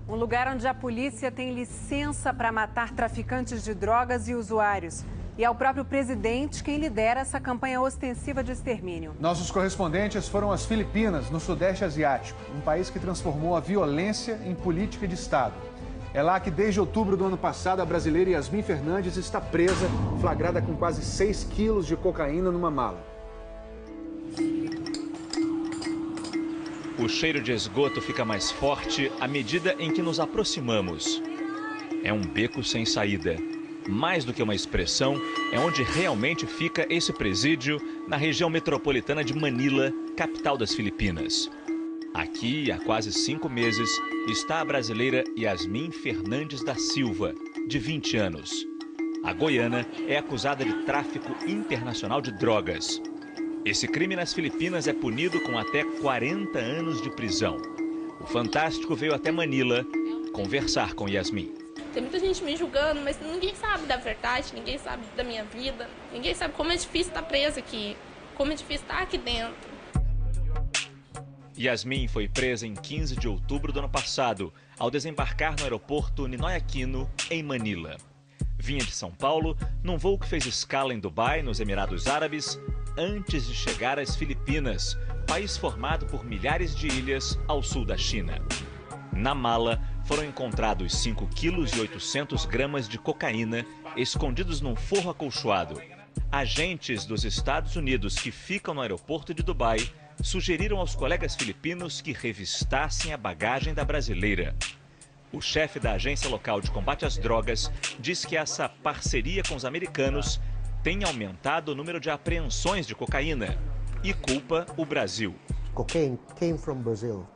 Um lugar onde a polícia tem licença para matar traficantes de drogas e usuários. E é o próprio presidente quem lidera essa campanha ostensiva de extermínio. Nossos correspondentes foram às Filipinas, no Sudeste Asiático, um país que transformou a violência em política de Estado. É lá que, desde outubro do ano passado, a brasileira Yasmin Fernandes está presa, flagrada com quase 6 quilos de cocaína numa mala. O cheiro de esgoto fica mais forte à medida em que nos aproximamos. É um beco sem saída. Mais do que uma expressão, é onde realmente fica esse presídio na região metropolitana de Manila, capital das Filipinas. Aqui, há quase 5 meses, está a brasileira Yasmin Fernandes da Silva, de 20 anos. A goiana é acusada de tráfico internacional de drogas. Esse crime nas Filipinas é punido com até 40 anos de prisão. O Fantástico veio até Manila conversar com Yasmin. Tem muita gente me julgando, mas ninguém sabe da verdade, ninguém sabe da minha vida, ninguém sabe como é difícil estar presa aqui, como é difícil estar aqui dentro. Yasmin foi presa em 15 de outubro do ano passado, ao desembarcar no aeroporto Ninoy Aquino, em Manila. Vinha de São Paulo, num voo que fez escala em Dubai, nos Emirados Árabes, antes de chegar às Filipinas, país formado por milhares de ilhas ao sul da China. Na mala foram encontrados 5 quilos e 800 gramas de cocaína escondidos num forro acolchoado. Agentes dos Estados Unidos que ficam no aeroporto de Dubai sugeriram aos colegas filipinos que revistassem a bagagem da brasileira. O chefe da agência local de combate às drogas diz que essa parceria com os americanos tem aumentado o número de apreensões de cocaína e culpa o Brasil. Cocaine came from Brazil.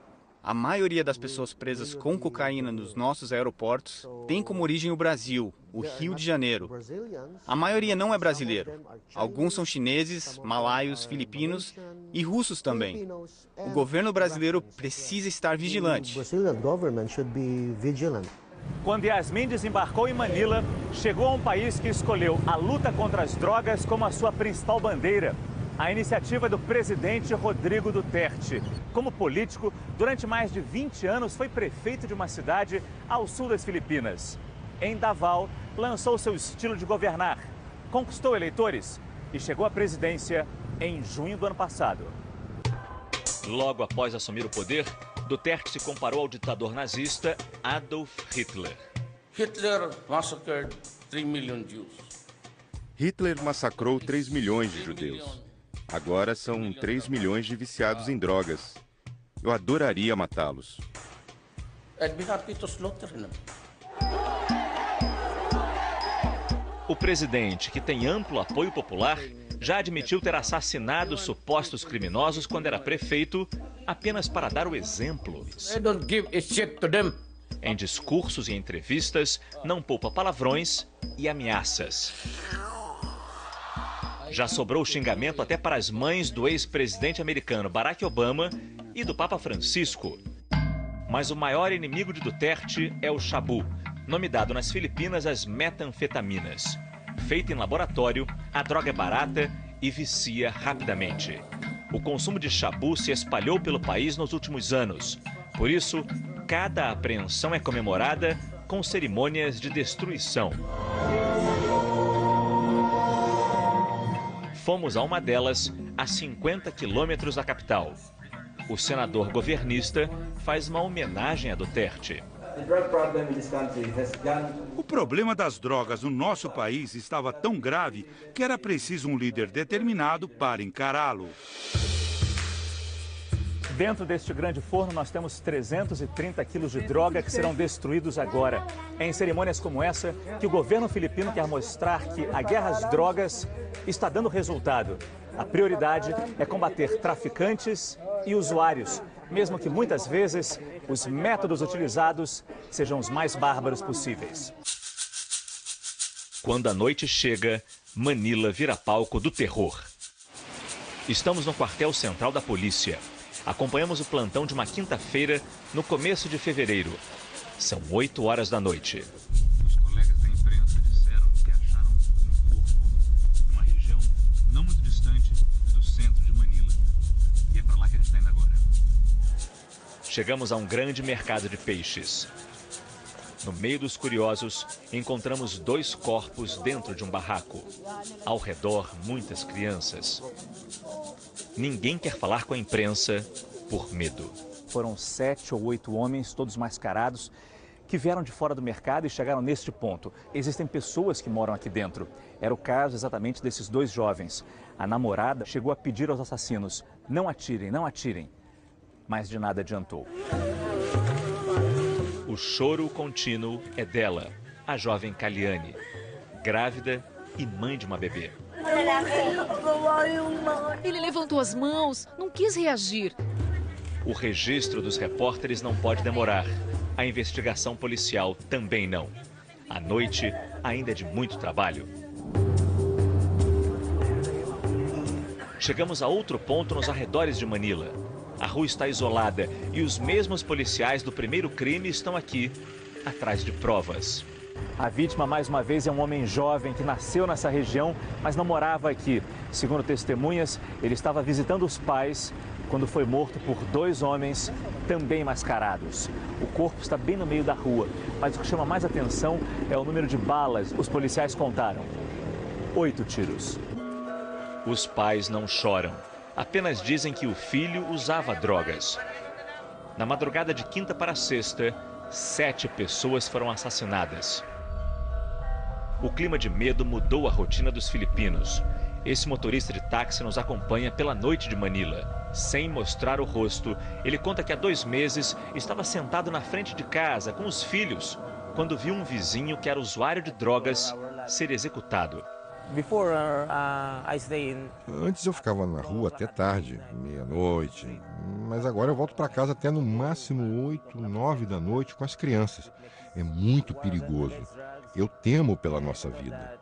A maioria das pessoas presas com cocaína nos nossos aeroportos tem como origem o Brasil, o Rio de Janeiro. A maioria não é brasileiro. Alguns são chineses, malaios, filipinos e russos também. O governo brasileiro precisa estar vigilante. Quando Yasmin desembarcou em Manila, chegou a um país que escolheu a luta contra as drogas como a sua principal bandeira. A iniciativa do presidente Rodrigo Duterte. Como político, durante mais de 20 anos foi prefeito de uma cidade ao sul das Filipinas. Em Davao, lançou seu estilo de governar, conquistou eleitores e chegou à presidência em junho do ano passado. Logo após assumir o poder, Duterte se comparou ao ditador nazista Adolf Hitler. Hitler massacred 3 million Jews. Hitler massacrou 3 milhões de judeus. Agora são 3 milhões de viciados em drogas. Eu adoraria matá-los. I'd be happy to slaughter them. O presidente, que tem amplo apoio popular, já admitiu ter assassinado supostos criminosos quando era prefeito, apenas para dar o exemplo. I don't give a shit to them. Em discursos e entrevistas, não poupa palavrões e ameaças. Já sobrou xingamento até para as mães do ex-presidente americano Barack Obama e do Papa Francisco. Mas o maior inimigo de Duterte é o chabu, nome dado nas Filipinas às metanfetaminas. Feita em laboratório, a droga é barata e vicia rapidamente. O consumo de chabu se espalhou pelo país nos últimos anos. Por isso, cada apreensão é comemorada com cerimônias de destruição. Fomos a uma delas, a 50 quilômetros da capital. O senador governista faz uma homenagem a Duterte. O problema das drogas no nosso país estava tão grave que era preciso um líder determinado para encará-lo. Dentro deste grande forno, nós temos 330 quilos de droga que serão destruídos agora. É em cerimônias como essa que o governo filipino quer mostrar que a guerra às drogas está dando resultado. A prioridade é combater traficantes e usuários, mesmo que muitas vezes os métodos utilizados sejam os mais bárbaros possíveis. Quando a noite chega, Manila vira palco do terror. Estamos no quartel central da polícia. Acompanhamos o plantão de uma quinta-feira, no começo de fevereiro. São 8 horas da noite. Os colegas da imprensa disseram que acharam um corpo numa região não muito distante do centro de Manila. E é para lá que a gente está indo agora. Chegamos a um grande mercado de peixes. No meio dos curiosos, encontramos 2 corpos dentro de um barraco. Ao redor, muitas crianças. Ninguém quer falar com a imprensa por medo. Foram 7 ou 8 homens, todos mascarados, que vieram de fora do mercado e chegaram neste ponto. Existem pessoas que moram aqui dentro. Era o caso exatamente desses 2 jovens. A namorada chegou a pedir aos assassinos: não atirem, não atirem. Mas de nada adiantou. O choro contínuo é dela, a jovem Kaliane, grávida e mãe de uma bebê. Ele levantou as mãos, não quis reagir. O registro dos repórteres não pode demorar. A investigação policial também não. A noite ainda é de muito trabalho. Chegamos a outro ponto nos arredores de Manila. A rua está isolada e os mesmos policiais do primeiro crime estão aqui, atrás de provas. A vítima, mais uma vez, é um homem jovem que nasceu nessa região, mas não morava aqui. Segundo testemunhas, ele estava visitando os pais quando foi morto por 2 homens, também mascarados. O corpo está bem no meio da rua, mas o que chama mais atenção é o número de balas. Os policiais contaram: 8 tiros. Os pais não choram, apenas dizem que o filho usava drogas. Na madrugada de quinta para sexta, 7 pessoas foram assassinadas. O clima de medo mudou a rotina dos filipinos. Esse motorista de táxi nos acompanha pela noite de Manila. Sem mostrar o rosto, ele conta que há 2 meses estava sentado na frente de casa com os filhos, quando viu um vizinho que era usuário de drogas ser executado. Antes eu ficava na rua até tarde, meia-noite, mas agora eu volto para casa até no máximo 8, 9 da noite com as crianças. É muito perigoso. Eu temo pela nossa vida.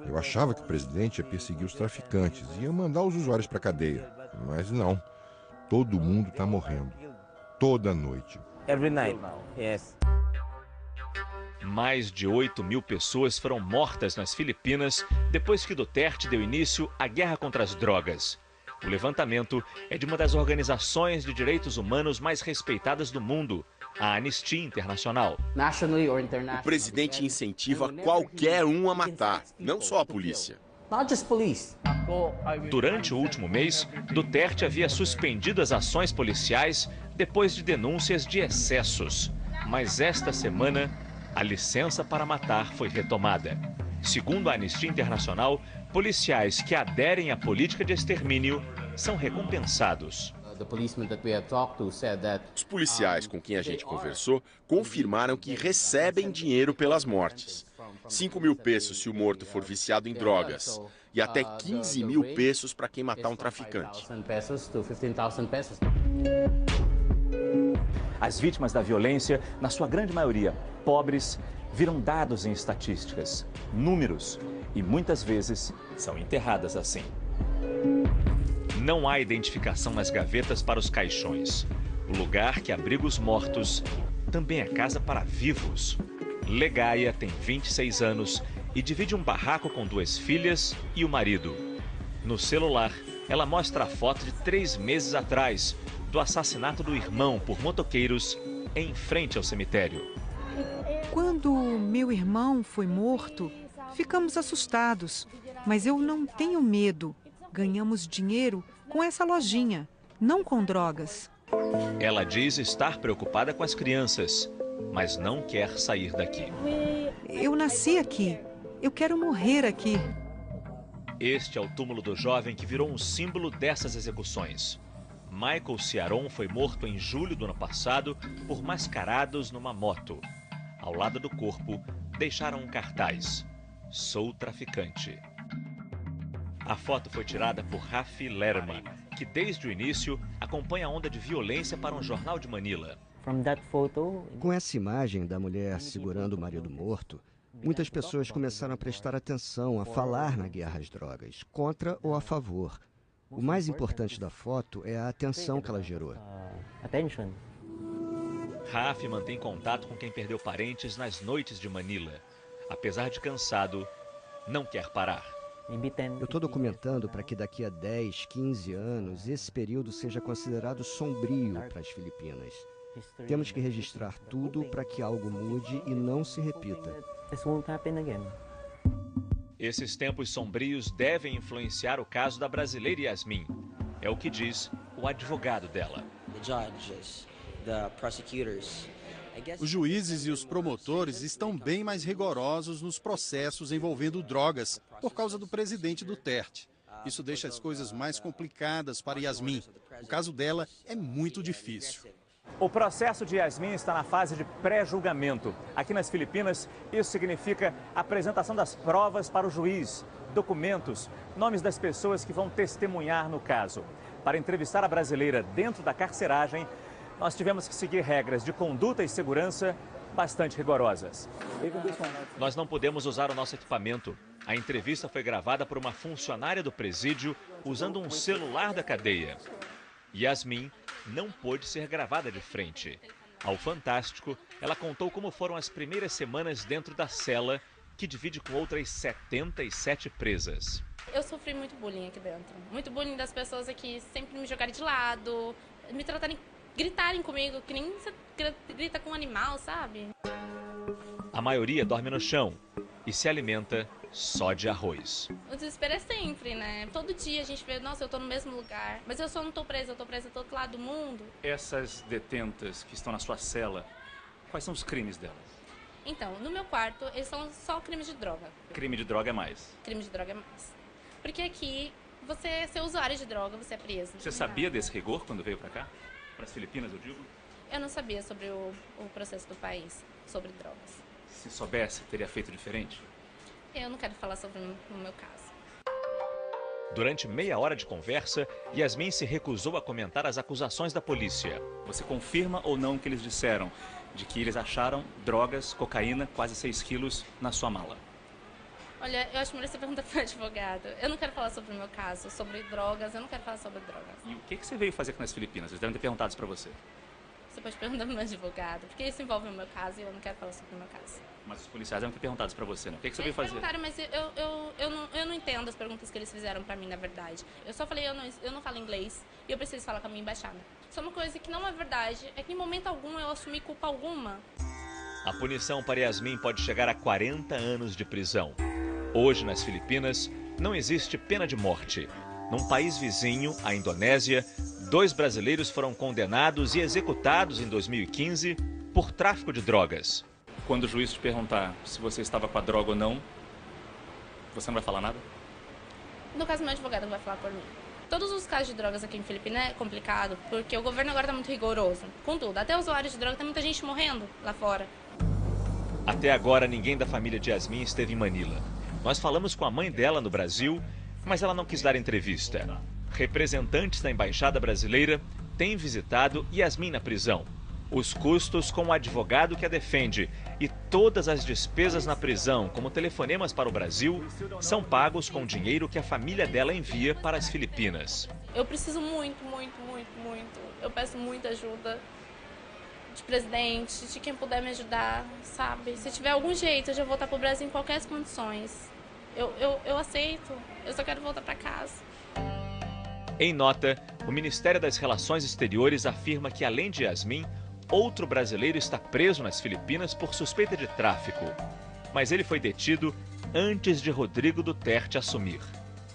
Eu achava que o presidente ia perseguir os traficantes, ia mandar os usuários para a cadeia, mas não. Todo mundo está morrendo, toda noite. Mais de 8.000 pessoas foram mortas nas Filipinas depois que Duterte deu início à guerra contra as drogas. O levantamento é de uma das organizações de direitos humanos mais respeitadas do mundo, a Anistia Internacional. O presidente incentiva qualquer um a matar, não só a polícia. Durante o último mês, Duterte havia suspendido as ações policiais depois de denúncias de excessos. Mas esta semana, a licença para matar foi retomada. Segundo a Anistia Internacional, policiais que aderem à política de extermínio são recompensados. Os policiais com quem a gente conversou confirmaram que recebem dinheiro pelas mortes. 5.000 pesos se o morto for viciado em drogas e até 15.000 pesos para quem matar um traficante. As vítimas da violência, na sua grande maioria pobres, viram dados em estatísticas, números, e muitas vezes são enterradas assim. Não há identificação nas gavetas para os caixões. O lugar que abriga os mortos também é casa para vivos. Legaia tem 26 anos e divide um barraco com 2 filhas e o marido. No celular, ela mostra a foto de 3 meses atrás do assassinato do irmão por motoqueiros em frente ao cemitério. Quando meu irmão foi morto, ficamos assustados, mas eu não tenho medo. Ganhamos dinheiro com essa lojinha, não com drogas. Ela diz estar preocupada com as crianças, mas não quer sair daqui. Eu nasci aqui. Eu quero morrer aqui. Este é o túmulo do jovem que virou um símbolo dessas execuções. Michael Ciaron foi morto em julho do ano passado por mascarados numa moto. Ao lado do corpo, deixaram um cartaz: "Sou traficante". A foto foi tirada por Rafi Lerma, que desde o início acompanha a onda de violência para um jornal de Manila. Com essa imagem da mulher segurando o marido morto, muitas pessoas começaram a prestar atenção, a falar na guerra às drogas, contra ou a favor. O mais importante da foto é a atenção que ela gerou. Rafi mantém contato com quem perdeu parentes nas noites de Manila. Apesar de cansado, não quer parar. Eu estou documentando para que daqui a 10, 15 anos esse período seja considerado sombrio para as Filipinas. Temos que registrar tudo para que algo mude e não se repita. Esses tempos sombrios devem influenciar o caso da brasileira Yasmin. É o que diz o advogado dela. Os juízes e os promotores estão bem mais rigorosos nos processos envolvendo drogas por causa do presidente Duterte. Isso deixa as coisas mais complicadas para Yasmin. O caso dela é muito difícil. O processo de Yasmin está na fase de pré-julgamento. Aqui nas Filipinas, isso significa a apresentação das provas para o juiz, documentos, nomes das pessoas que vão testemunhar no caso. Para entrevistar a brasileira dentro da carceragem, nós tivemos que seguir regras de conduta e segurança bastante rigorosas. Nós não podemos usar o nosso equipamento. A entrevista foi gravada por uma funcionária do presídio usando um celular da cadeia. Yasmin não pôde ser gravada de frente. Ao Fantástico, ela contou como foram as primeiras semanas dentro da cela, que divide com outras 77 presas. Eu sofri muito bullying aqui dentro. Muito bullying das pessoas aqui sempre me jogarem de lado, me tratarem, gritarem comigo, que nem você grita com um animal, sabe? A maioria dorme no chão e se alimenta só de arroz. O desespero é sempre, né? Todo dia a gente vê, nossa, eu tô no mesmo lugar, mas eu só não tô presa, eu tô presa do outro lado do mundo. Essas detentas que estão na sua cela, quais são os crimes delas? Então, no meu quarto, eles são só crimes de droga. Crime de droga é mais? Crime de droga é mais. Porque aqui, você ser usuário de droga, você é preso. Você sabia desse rigor quando veio pra cá? Para as Filipinas, eu digo? Eu não sabia sobre o processo do país, sobre drogas. Se soubesse, teria feito diferente? Eu não quero falar sobre o meu caso. Durante meia hora de conversa, Yasmin se recusou a comentar as acusações da polícia. Você confirma ou não o que eles disseram? De que eles acharam drogas, cocaína, quase 6 quilos, na sua mala? Olha, eu acho melhor você perguntar para o advogado. Eu não quero falar sobre o meu caso, sobre drogas, eu não quero falar sobre drogas. E o que você veio fazer aqui nas Filipinas? Eles devem ter perguntado isso para você. Você pode perguntar para o meu advogado, porque isso envolve o meu caso e eu não quero falar sobre o meu caso. Mas os policiais devem ter perguntado isso para você, né? O que você veio fazer? Eles perguntaram, mas eu não entendo as perguntas que eles fizeram para mim, na verdade. Eu só falei, eu não falo inglês e eu preciso falar com a minha embaixada. Só uma coisa que não é verdade, é que em momento algum eu assumi culpa alguma. A punição para Yasmin pode chegar a 40 anos de prisão. Hoje, nas Filipinas, não existe pena de morte. Num país vizinho, a Indonésia, 2 brasileiros foram condenados e executados em 2015 por tráfico de drogas. Quando o juiz te perguntar se você estava com a droga ou não, você não vai falar nada? No caso, meu advogado vai falar por mim. Todos os casos de drogas aqui em Filipinas é complicado, porque o governo agora está muito rigoroso. Contudo, até usuários de droga, tem muita gente morrendo lá fora. Até agora, ninguém da família de Yasmin esteve em Manila. Nós falamos com a mãe dela no Brasil, mas ela não quis dar entrevista. Representantes da Embaixada Brasileira têm visitado Yasmin na prisão. Os custos com o advogado que a defende e todas as despesas na prisão, como telefonemas para o Brasil, são pagos com dinheiro que a família dela envia para as Filipinas. Eu preciso muito, muito, muito, muito. Eu peço muita ajuda de presidente, de quem puder me ajudar, sabe? Se tiver algum jeito, eu já vou voltar para o Brasil em qualquer condições. Eu aceito, eu só quero voltar para casa. Em nota, o Ministério das Relações Exteriores afirma que, além de Yasmin, outro brasileiro está preso nas Filipinas por suspeita de tráfico. Mas ele foi detido antes de Rodrigo Duterte assumir.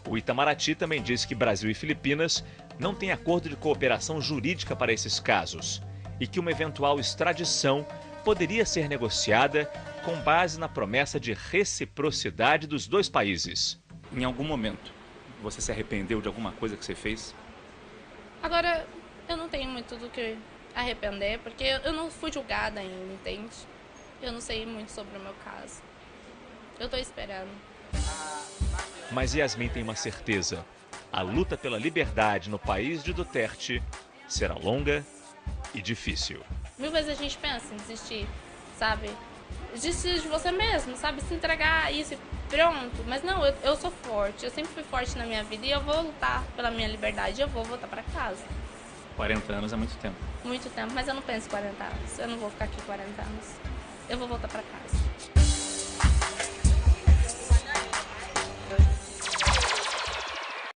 O Itamaraty também diz que Brasil e Filipinas não têm acordo de cooperação jurídica para esses casos e que uma eventual extradição poderia ser negociada com base na promessa de reciprocidade dos 2 países. Em algum momento, você se arrependeu de alguma coisa que você fez? Agora, eu não tenho muito do que arrepender, porque eu não fui julgada ainda, entende? Eu não sei muito sobre o meu caso. Eu tô esperando. Mas Yasmin tem uma certeza. A luta pela liberdade no país de Duterte será longa e difícil. 1000 vezes a gente pensa em desistir, sabe? Desistir de você mesmo, sabe? Se entregar a isso e pronto. Mas não, eu sou forte. Eu sempre fui forte na minha vida e eu vou lutar pela minha liberdade. Eu vou voltar pra casa. 40 anos é muito tempo. Muito tempo, mas eu não penso em 40 anos. Eu não vou ficar aqui 40 anos. Eu vou voltar pra casa.